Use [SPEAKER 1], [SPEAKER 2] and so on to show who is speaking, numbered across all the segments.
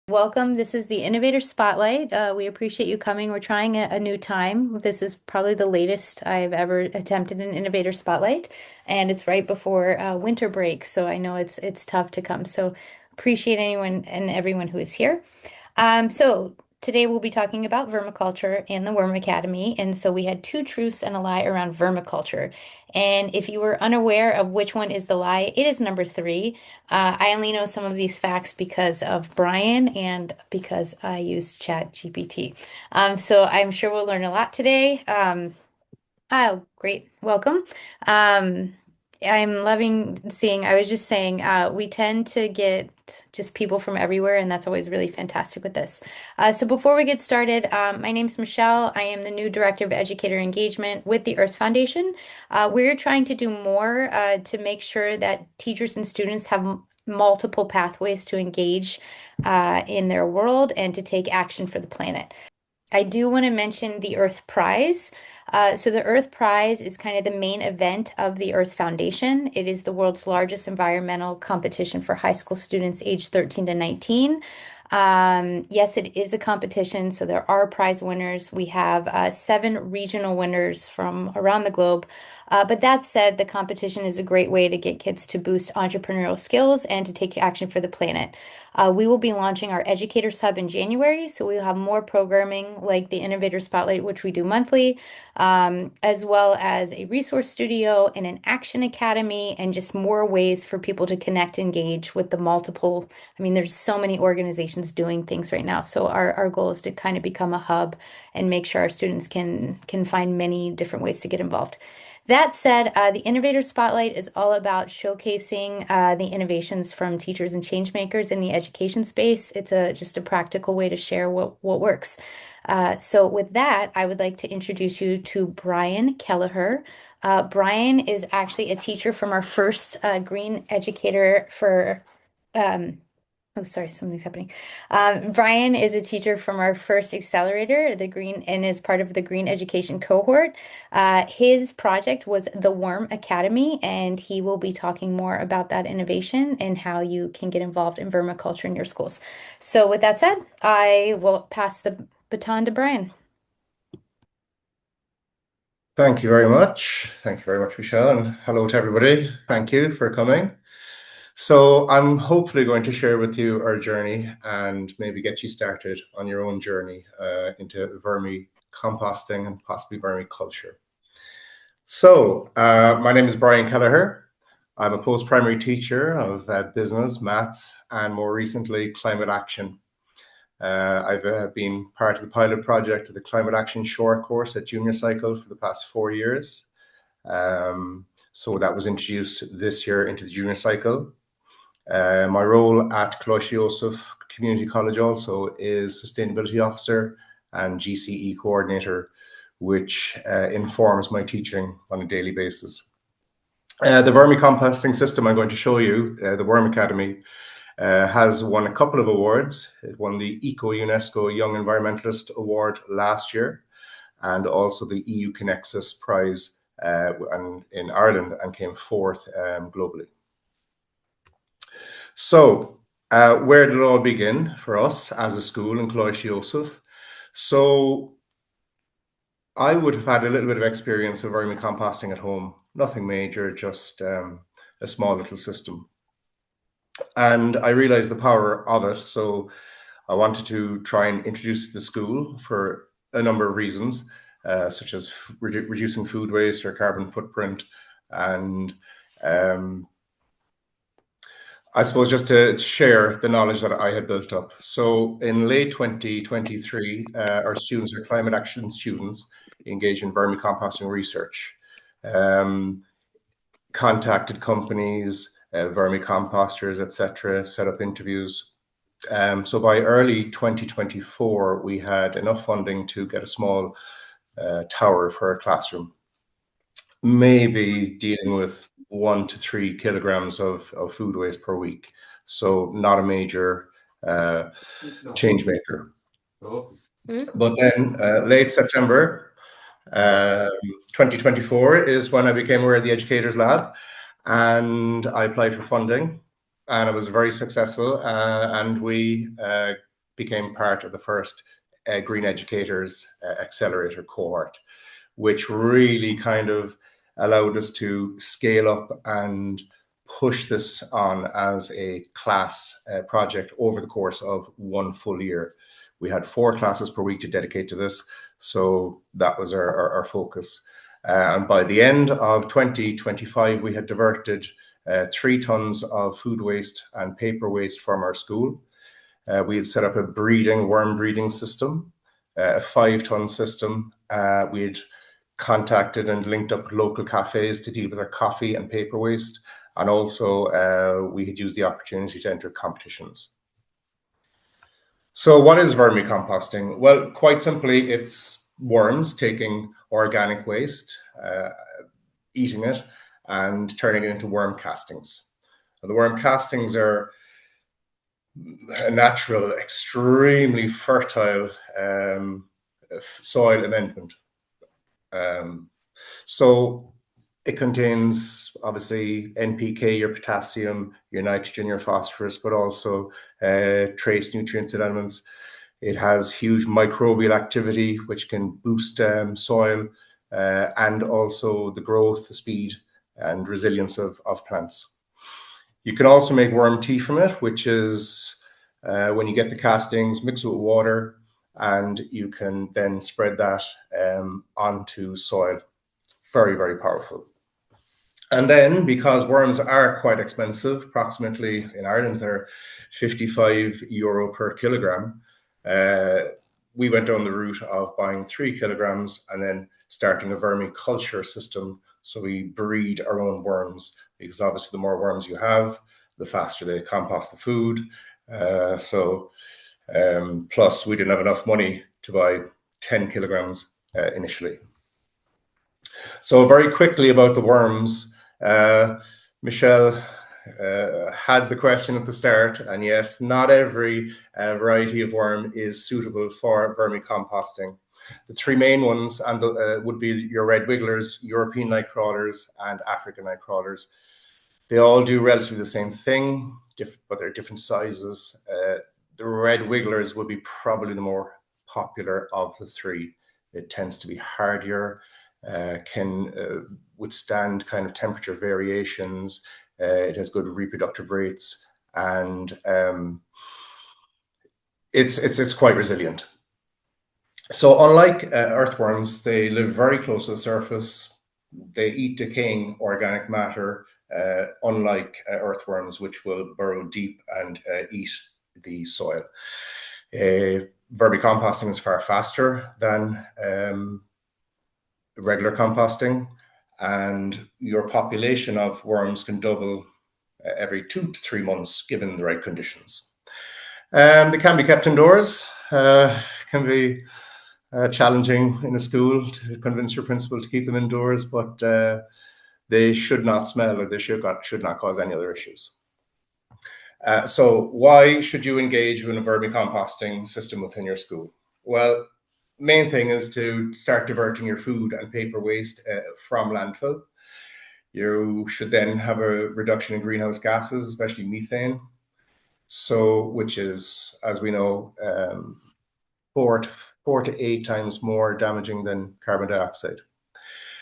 [SPEAKER 1] Welcome. This is the Innovator Spotlight. We appreciate you coming. We're trying a new time. This is probably the latest I've ever attempted an Innovator Spotlight, and it's right before winter break, so I know it's tough to come. So appreciate anyone and everyone who is here. So today we'll be talking about vermiculture and the Worm Academy. And so we had two truths and a lie around vermiculture. And if you were unaware of which one is the lie, it is number three. I only know some of these facts because of Brian and because I used Chat GPT. So I'm sure we'll learn a lot today. Oh, great. Welcome. Um, I'm loving seeing, I was just saying, we tend to get just people from everywhere, and that's always really fantastic with this. So before we get started, my name's Michelle. I am the new Director of Educator Engagement with the Earth Foundation. We're trying to do more to make sure that teachers and students have multiple pathways to engage in their world and to take action for the planet. I do want to mention the Earth Prize. So the Earth Prize is kind of the main event of the Earth Foundation. It is the world's largest environmental competition for high school students aged 13 to 19. Yes, it is a competition, so there are prize winners. We have seven regional winners from around the globe. But that said, the competition is a great way to get kids to boost entrepreneurial skills and to take action for the planet. We will be launching our Educators Hub in January, so we'll have more programming like the Innovator Spotlight, which we do monthly, as well as a resource studio and an action academy, and just more ways for people to connect, engage with the multiple. I mean, there's so many organizations doing things right now. So our goal is to kind of become a hub and make sure our students can find many different ways to get involved. That said, the Innovator Spotlight is all about showcasing the innovations from teachers and change makers in the education space. It's just a practical way to share what works. So with that, I would like to introduce you to Brian Kelleher. Brian is actually a teacher from our first Green Educator for Oh, sorry, something's happening. Brian is a teacher from our first accelerator, the Green, and is part of the Green Education cohort. His project was the Worm Academy, and he will be talking more about that innovation and how you can get involved in vermiculture in your schools. So, with that said, I will pass the baton to Brian.
[SPEAKER 2] Thank you very much. Thank you very much, Michelle, and hello to everybody. Thank you for coming. So I'm hopefully going to share with you our journey and maybe get you started on your own journey into vermicomposting and possibly vermiculture. So my name is Brian Kelleher. I'm a post-primary teacher of business, maths, and more recently, climate action. I've been part of the pilot project of the Climate Action Short course at Junior Cycle for the past 4 years. So that was introduced this year into the Junior Cycle. My role at Coláiste Iósaef Community College also is Sustainability Officer and GCE Coordinator, which informs my teaching on a daily basis. The vermicomposting system I'm going to show you, the Worm Academy, has won a couple of awards. It won the Eco-UNESCO Young Environmentalist Award last year, and also the EU Connexus Prize in Ireland, and came fourth globally. So where did it all begin for us as a school in Coláiste Iósaef? So I would have had a little bit of experience of vermicomposting at home, nothing major, just a small little system. And I realized the power of it. So I wanted to try and introduce it to the school for a number of reasons, such as reducing food waste or carbon footprint. And I suppose just to share the knowledge that I had built up. So in late 2023, our students, our climate action students, engaged in vermicomposting research, contacted companies, vermicomposters, etc., set up interviews. So by early 2024, we had enough funding to get a small tower for a classroom, maybe dealing with 1 to 3 kilograms of food waste per week. So not a major change maker. But then late September 2024 is when I became aware of the Educators Lab, and I applied for funding, and it was very successful. And we became part of the first Green Educators Accelerator cohort, which really kind of allowed us to scale up and push this on as a class project over the course of 1 full year. We had 4 classes per week to dedicate to this, so that was our focus. And by the end of 2025, we had diverted 3 tons of food waste and paper waste from our school. We had set up a worm breeding system, a 5-ton system. We had contacted and linked up with local cafes to deal with our coffee and paper waste. And also we had used the opportunity to enter competitions. So what is vermicomposting? Well, quite simply, it's worms taking organic waste, eating it, and turning it into worm castings. The worm castings are a natural, extremely fertile soil amendment. So it contains obviously NPK, your potassium, your nitrogen, your phosphorus, but also trace nutrients and elements. It has huge microbial activity, which can boost soil and also the growth, the speed, and resilience of plants. You can also make worm tea from it, which is when you get the castings, mix it with water, and you can then spread that onto soil. Very, very powerful. And then, because worms are quite expensive, approximately in Ireland, they're €55 per kilogram, we went down the route of buying 3 kilograms and then starting a vermiculture system. So we breed our own worms, because obviously the more worms you have, the faster they compost the food. Plus we didn't have enough money to buy 10 kilograms initially. So very quickly about the worms, Michelle had the question at the start, and yes, not every variety of worm is suitable for vermicomposting. The 3 main ones would be your red wigglers, European night crawlers, and African night crawlers. They all do relatively the same thing, but they're different sizes. The red wigglers would be probably the more popular of the 3. It tends to be hardier, can withstand kind of temperature variations. It has good reproductive rates, and it's quite resilient. So unlike earthworms, they live very close to the surface. They eat decaying organic matter, unlike earthworms, which will burrow deep and eat the soil. Vermicomposting is far faster than regular composting, and your population of worms can double every 2 to 3 months given the right conditions. They can be kept indoors. Can be challenging in a school to convince your principal to keep them indoors, but they should not smell, or they should not cause any other issues. So why should you engage in a vermicomposting system within your school? Well, main thing is to start diverting your food and paper waste from landfill. You should then have a reduction in greenhouse gases, especially methane, which is, as we know, 4 to 8 times more damaging than carbon dioxide.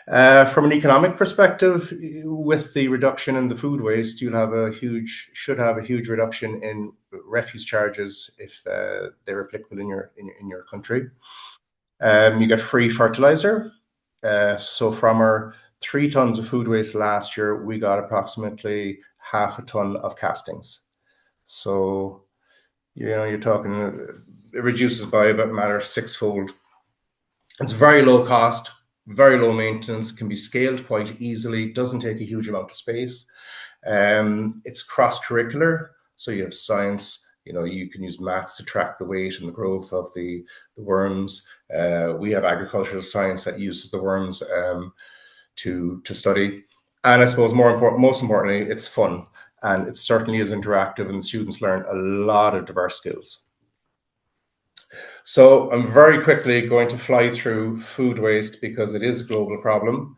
[SPEAKER 2] From an economic perspective, with the reduction in the food waste, should have a huge reduction in refuse charges if they're applicable in your country. You get free fertilizer. So from our 3 tons of food waste last year, we got approximately half a ton of castings. So you're talking, it reduces by about a matter of 6-fold. It's very low cost, very low maintenance, can be scaled quite easily, doesn't take a huge amount of space. It's cross-curricular, so you have science, you can use maths to track the weight and the growth of the worms. We have agricultural science that uses the worms to study. And I suppose most importantly, it's fun, and it certainly is interactive, and students learn a lot of diverse skills. So I'm very quickly going to fly through food waste because it is a global problem.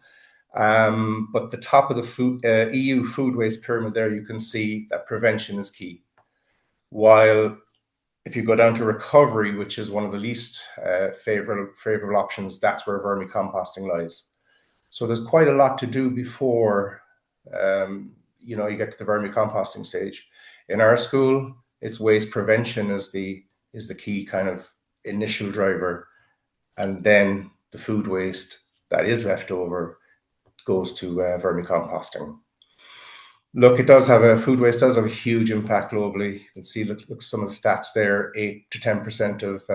[SPEAKER 2] But the top of the EU food waste pyramid there, you can see that prevention is key. While If you go down to recovery, which is one of the least favorable options, that's where vermicomposting lies. So there's quite a lot to do before you get to the vermicomposting stage. In our school, it's waste prevention is the key kind of initial driver, and then the food waste that is left over goes to vermicomposting. Look, food waste does have a huge impact globally. You can see, look some of the stats there. 8 to 10% of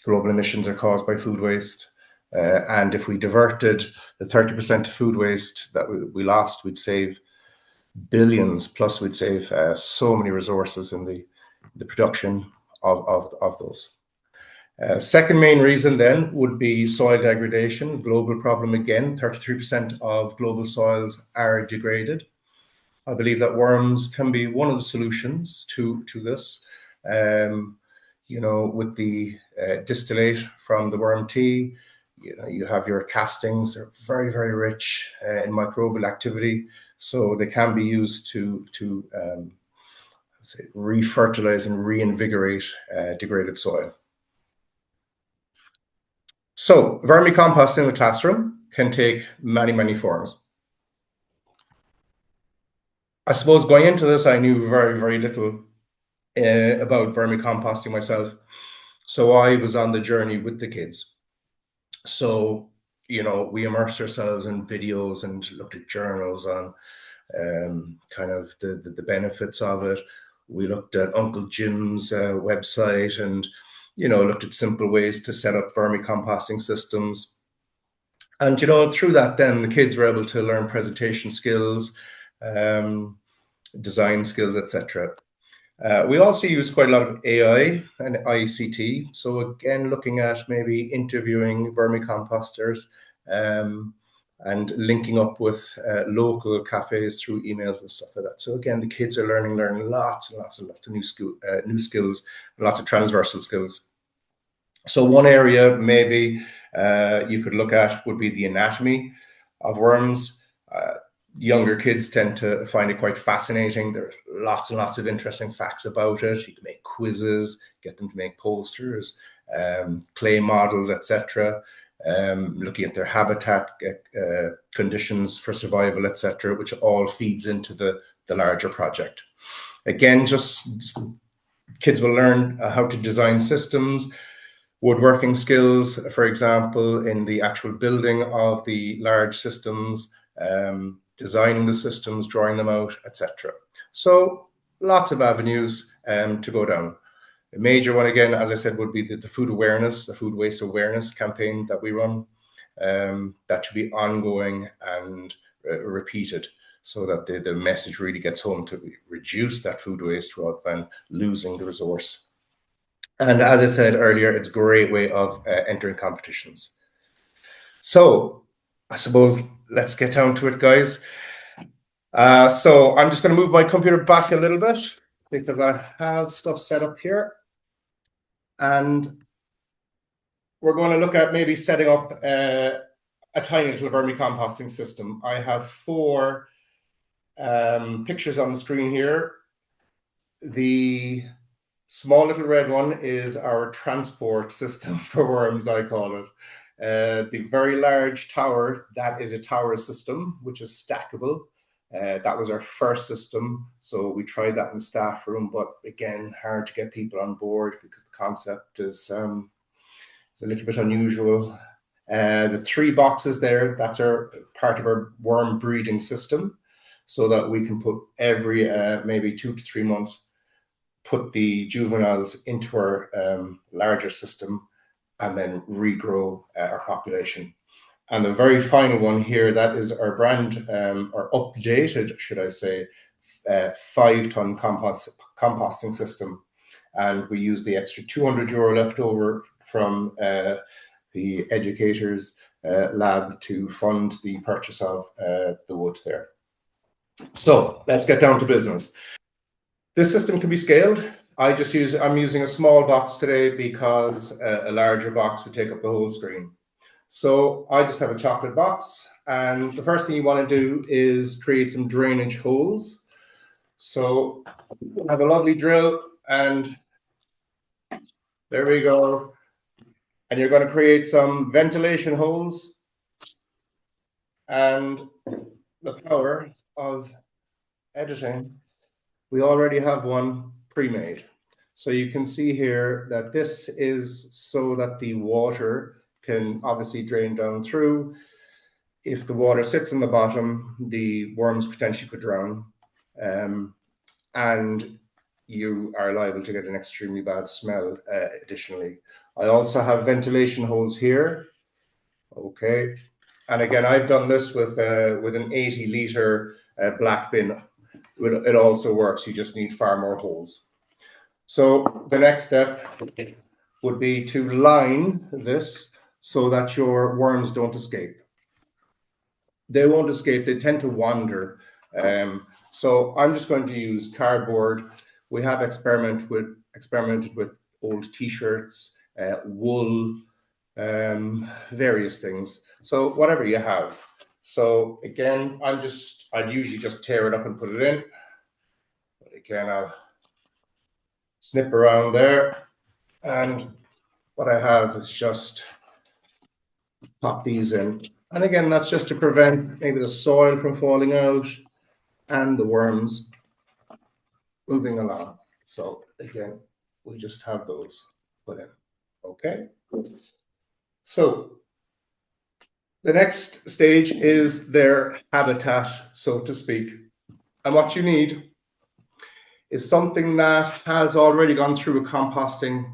[SPEAKER 2] global emissions are caused by food waste. And if we diverted the 30% of food waste that we lost, we'd save billions, plus we'd save so many resources in the production of those. Second main reason then would be soil degradation, global problem again. 33% of global soils are degraded. I believe that worms can be one of the solutions to this. With the distillate from the worm tea, you have your castings. They're very, very rich in microbial activity, so they can be used to refertilize and reinvigorate degraded soil. So vermicomposting in the classroom can take many, many forms. I suppose going into this, I knew very, very little about vermicomposting myself. So I was on the journey with the kids. So, we immersed ourselves in videos and looked at journals on kind of the benefits of it. We looked at Uncle Jim's website and, looked at simple ways to set up vermicomposting systems. And, through that, then the kids were able to learn presentation skills, design skills, etc. We also used quite a lot of AI and ICT. So again, looking at maybe interviewing vermicomposters and linking up with local cafes through emails and stuff like that. So again, the kids are learning lots and lots and lots of new skills, lots of transversal skills. So one area maybe you could look at would be the anatomy of worms. Younger kids tend to find it quite fascinating. There's lots and lots of interesting facts about it. You can make quizzes, get them to make posters, clay models, etc. Looking at their habitat conditions for survival, etc., which all feeds into the larger project. Again, just kids will learn how to design systems, woodworking skills, for example, in the actual building of the large systems, designing the systems, drawing them out, etc. So lots of avenues to go down. A major one, again, as I said, would be the food awareness, the food waste awareness campaign that we run. That should be ongoing and repeated so that the message really gets home to reduce that food waste rather than losing the resource. And as I said earlier, it's a great way of entering competitions. So I suppose let's get down to it, guys. So I'm just going to move my computer back a little bit because I have stuff set up here. And we're going to look at maybe setting up a tiny little vermicomposting system. I have 4 pictures on the screen here. The small little red one is our transport system for worms, I call it. The very large tower, that is a tower system, which is stackable. That was our first system. So we tried that in the staff room, but again, hard to get people on board because the concept is a little bit unusual. The 3 boxes there, that's our part of our worm breeding system, so that we can put every maybe 2 to 3 months, put the juveniles into our larger system and then regrow our population. And the very final one here, that is our brand, or updated, should I say, 5-ton composting system. And we use the extra €200 left over from the educators' lab to fund the purchase of the wood there. So let's get down to business. This system can be scaled. I'm using a small box today because a larger box would take up the whole screen. So I just have a chocolate box, and the first thing you want to do is create some drainage holes. So I have a lovely drill, and There we go. And you're going to create some ventilation holes, and the power of editing, we already have one pre-made. So you can see here that this is so that the water can obviously drain down through. If the water sits in the bottom, the worms potentially could drown, and you are liable to get an extremely bad smell additionally. I also have ventilation holes here. Okay. And again, I've done this with an 80-liter black bin. It also works. You just need far more holes. So the next step would be to line this so that your worms don't escape. They won't escape. They tend to wander. So I'm just going to use cardboard. We have experimented with old T-shirts, wool, various things. So whatever you have. So again, I'd usually just tear it up and put it in. But again, I'll snip around there. And what I have is just pop these in. And again, that's just to prevent maybe the soil from falling out and the worms moving along. So again, we just have those put in. Okay. So the next stage is their habitat, so to speak. And what you need is something that has already gone through a composting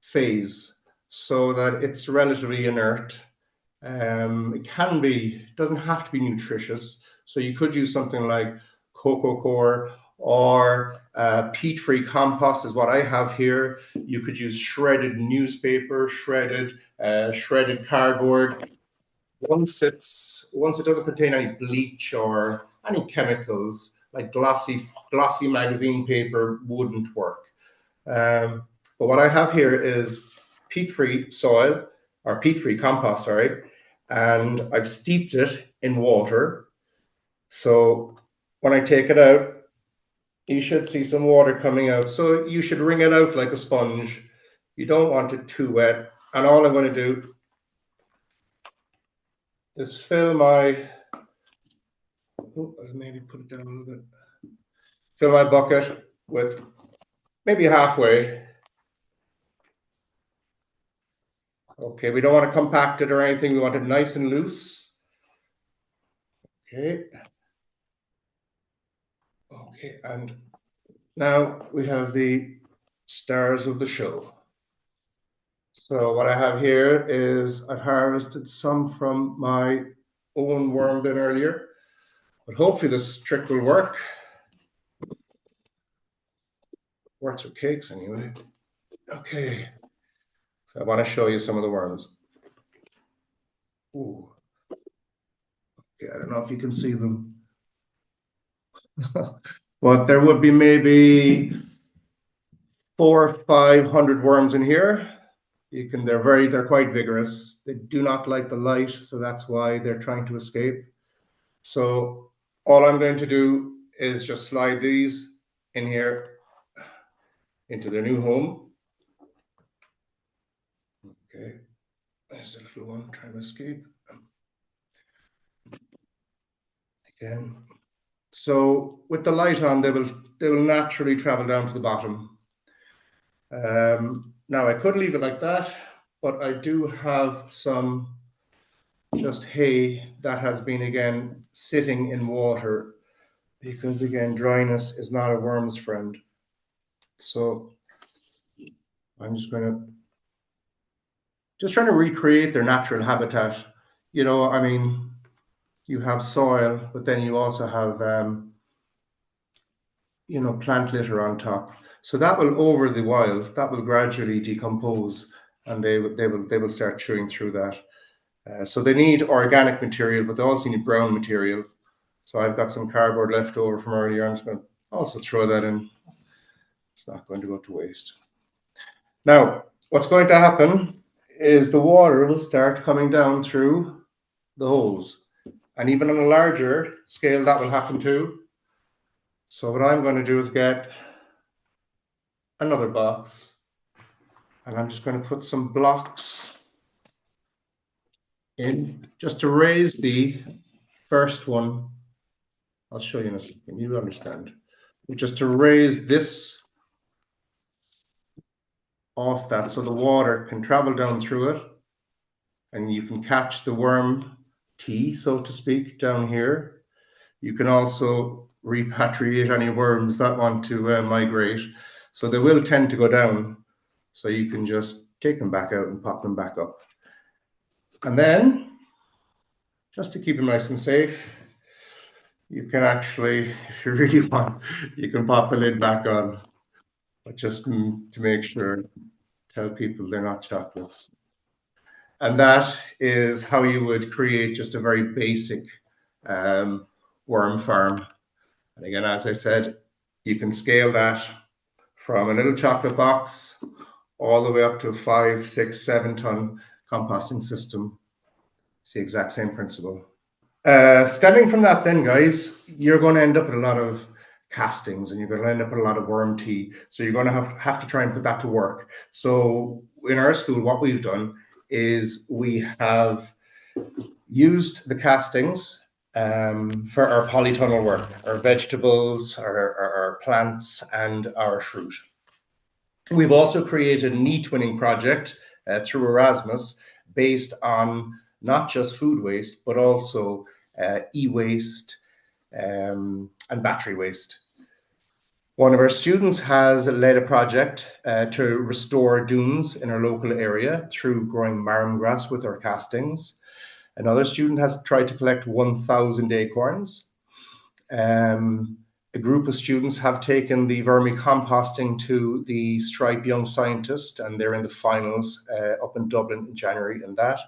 [SPEAKER 2] phase so that it's relatively inert. It doesn't have to be nutritious. So you could use something like cocoa coir or peat-free compost is what I have here. You could use shredded newspaper, shredded cardboard. Once it doesn't contain any bleach or any chemicals, like glossy magazine paper wouldn't work. But what I have here is peat-free soil, or peat-free compost, sorry, and I've steeped it in water. So when I take it out, you should see some water coming out. So you should wring it out like a sponge. You don't want it too wet. And all I'm going to do is fill my, maybe put it down a little bit, fill my bucket with maybe halfway. Okay, we don't want to compact it or anything. We want it nice and loose. Okay. Okay, and now we have the stars of the show. So what I have here is I've harvested some from my own worm bin earlier, but hopefully this trick will work. Works with cakes anyway. Okay, so I want to show you some of the worms. Ooh. Okay, I don't know if you can see them. But there would be maybe 400 or 500 worms in here. They're quite vigorous. They do not like the light, so that's why they're trying to escape. So all I'm going to do is just slide these in here into their new home. Okay, there's a little one trying to escape. Again. So with the light on, they will naturally travel down to the bottom. Now I could leave it like that, but I do have some just hay that has been again sitting in water, because again dryness is not a worm's friend. So I'm just trying to recreate their natural habitat. You know, I mean, you have soil, but then you also have you know, plant litter on top. So that will, over the while, that will gradually decompose, and they will start chewing through that. So they need organic material, but they also need brown material. So I've got some cardboard left over from earlier. I'm just going to also throw that in. It's not going to go to waste. Now, what's going to happen is the water will start coming down through the holes. And even on a larger scale, that will happen too. So what I'm going to do is get another box, And I'm just going to put some blocks in just to raise the first one. I'll show you in a second, you understand. Just to raise this off that so the water can travel down through it and you can catch the worm tea, so to speak, down here. You can also repatriate any worms that want to migrate. So they will tend to go down. So you can just take them back out and pop them back up. And then, just to keep them nice and safe, you can actually, if you really want, you can pop the lid back on. But just to make sure, tell people they're not chocolates. And that is how you would create just a very basic worm farm. And again, as I said, you can scale that from a little chocolate box all the way up to a 5, 6, 7 ton composting system. It's the exact same principle. Stemming from that then, guys, you're going to end up with a lot of castings and you're going to end up with a lot of worm tea. So you're going to have to try and put that to work. So in our school, what we've done is we have used the castings for our polytunnel work, our vegetables, our plants, and our fruit. We've also created an e-twinning project through Erasmus based on not just food waste, but also e-waste and battery waste. One of our students has led a project to restore dunes in our local area through growing marram grass with our castings. Another student has tried to collect 1,000 acorns. A group of students have taken the vermicomposting to the Stripe Young Scientist, and they're in the finals up in Dublin in January in that.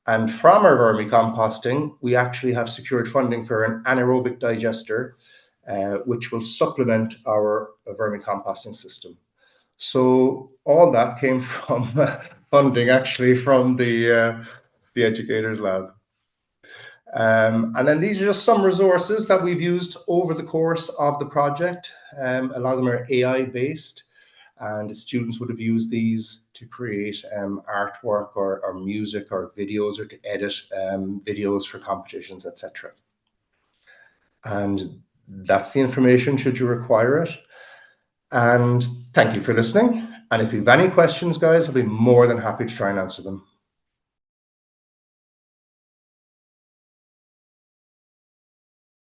[SPEAKER 2] And from our vermicomposting, we actually have secured funding for an anaerobic digester, which will supplement our vermicomposting system. So all that came from funding actually from the Educators Lab. And then these are just some resources that we've used over the course of the project. A lot of them are AI based, and the students would have used these to create artwork or music or videos, or to edit videos for competitions, etc. And that's the information should you require it. And thank you for listening. And if you have any questions, guys, I'll be more than happy to try and answer them.